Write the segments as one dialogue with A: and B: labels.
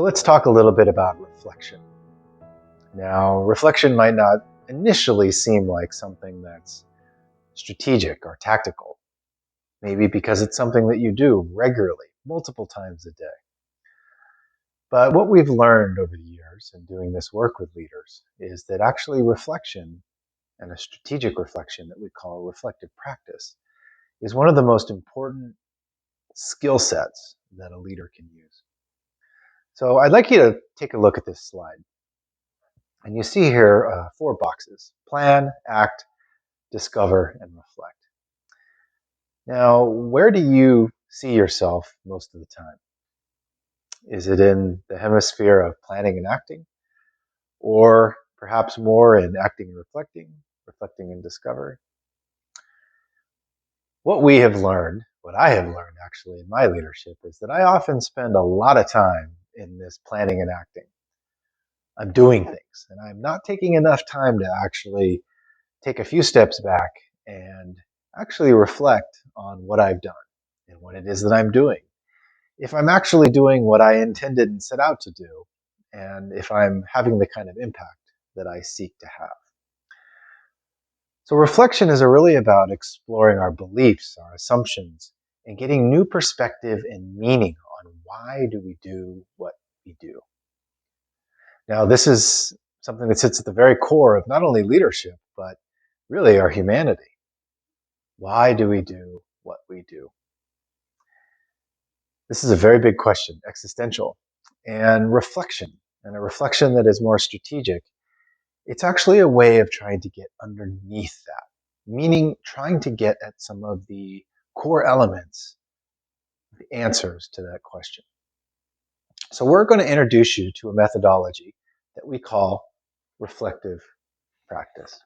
A: So let's talk a little bit about reflection. Now, reflection might not initially seem like something that's strategic or tactical, maybe because it's something that you do regularly, multiple times a day. But what we've learned over the years in doing this work with leaders is that actually reflection, and a strategic reflection that we call reflective practice, is one of the most important skill sets that a leader can use. So I'd like you to take a look at this slide. And you see here 4 boxes: plan, act, discover, and reflect. Now, where do you see yourself most of the time? Is it in the hemisphere of planning and acting? Or perhaps more in acting and reflecting, reflecting and discovery? What we have learned, what I have learned actually in my leadership, is that I often spend a lot of time in this planning and acting. I'm doing things, and I'm not taking enough time to actually take a few steps back and actually reflect on what I've done and what it is that I'm doing. If I'm actually doing what I intended and set out to do, and if I'm having the kind of impact that I seek to have. So reflection is really about exploring our beliefs, our assumptions, and getting new perspective and meaning on why do we do what we do. Now, this is something that sits at the very core of not only leadership, but really our humanity. Why do we do what we do? This is a very big question, existential, and reflection, and a reflection that is more strategic. It's actually a way of trying to get underneath that, meaning trying to get at some of the core elements, the answers to that question. So we're going to introduce you to a methodology that we call reflective practice.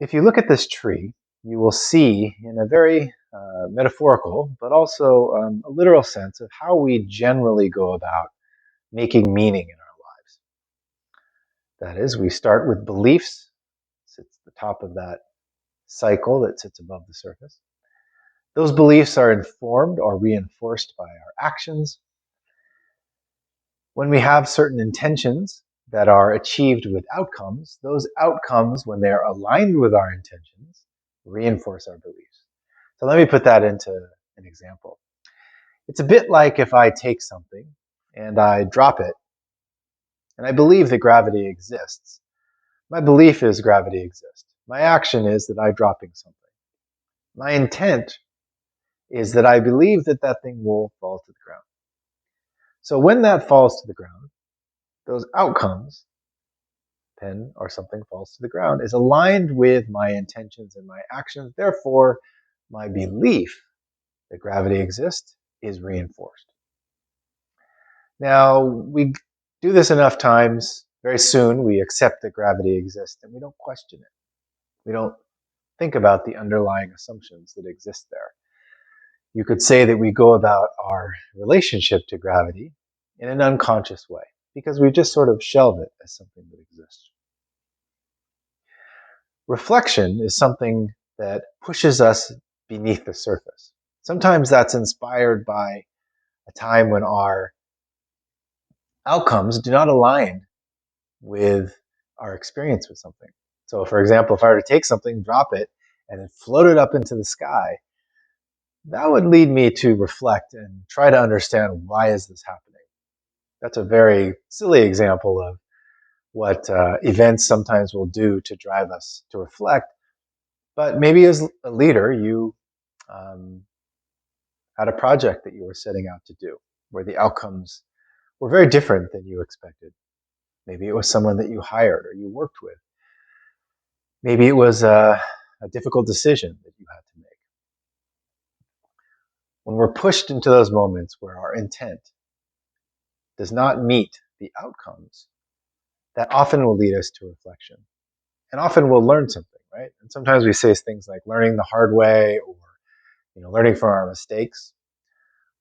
A: If you look at this tree, you will see in a very metaphorical, but also a literal sense of how we generally go about making meaning in our lives. That is, we start with beliefs, sits at the top of that cycle that sits above the surface. Those beliefs are informed or reinforced by our actions. When we have certain intentions that are achieved with outcomes, those outcomes, when they're aligned with our intentions, reinforce our beliefs. So let me put that into an example. It's a bit like if I take something and I drop it, and I believe that gravity exists. My belief is gravity exists. My action is that I'm dropping something. My intent is that I believe that that thing will fall to the ground. So when that falls to the ground, those outcomes, pen or something falls to the ground, is aligned with my intentions and my actions. Therefore, my belief that gravity exists is reinforced. Now, we do this enough times, very soon we accept that gravity exists and we don't question it. We don't think about the underlying assumptions that exist there. You could say that we go about our relationship to gravity in an unconscious way because we just sort of shelve it as something that exists. Reflection is something that pushes us beneath the surface. Sometimes that's inspired by a time when our outcomes do not align with our experience with something. So, for example, if I were to take something, drop it, and then float it up into the sky, that would lead me to reflect and try to understand, why is this happening? That's a very silly example of what events sometimes will do to drive us to reflect. But maybe as a leader, you had a project that you were setting out to do where the outcomes were very different than you expected. Maybe it was someone that you hired or you worked with. Maybe it was a difficult decision that you had to make. When we're pushed into those moments where our intent does not meet the outcomes, that often will lead us to reflection. And often we'll learn something, right? And sometimes we say things like learning the hard way or learning from our mistakes.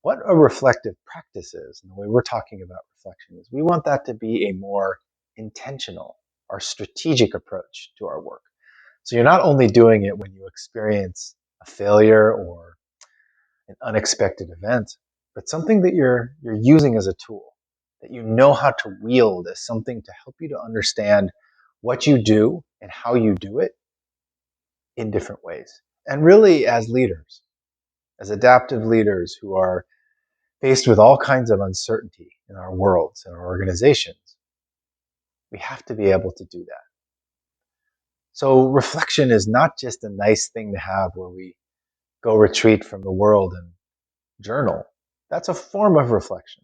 A: What a reflective practice is, and the way we're talking about reflection, is we want that to be a more intentional or strategic approach to our work. So you're not only doing it when you experience a failure or an unexpected event, but something that you're using as a tool, that you know how to wield as something to help you to understand what you do and how you do it in different ways. And really, as leaders, as adaptive leaders who are faced with all kinds of uncertainty in our worlds and our organizations, we have to be able to do that. So reflection is not just a nice thing to have where we go retreat from the world and journal. That's a form of reflection.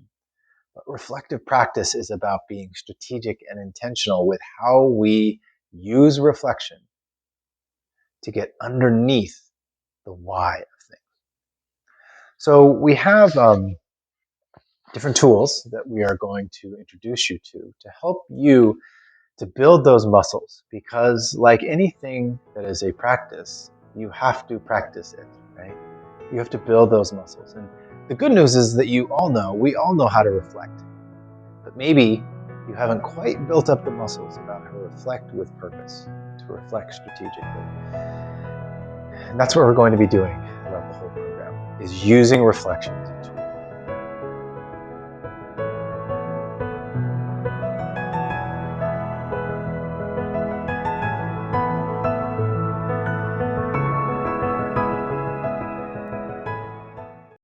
A: But reflective practice is about being strategic and intentional with how we use reflection to get underneath the why of things. So we have different tools that we are going to introduce you to help you to build those muscles, because like anything that is a practice, you have to practice it, right? You have to build those muscles. And the good news is that we all know how to reflect, but maybe you haven't quite built up the muscles about how to reflect with purpose, to reflect strategically. And that's what we're going to be doing throughout the whole program, is using reflection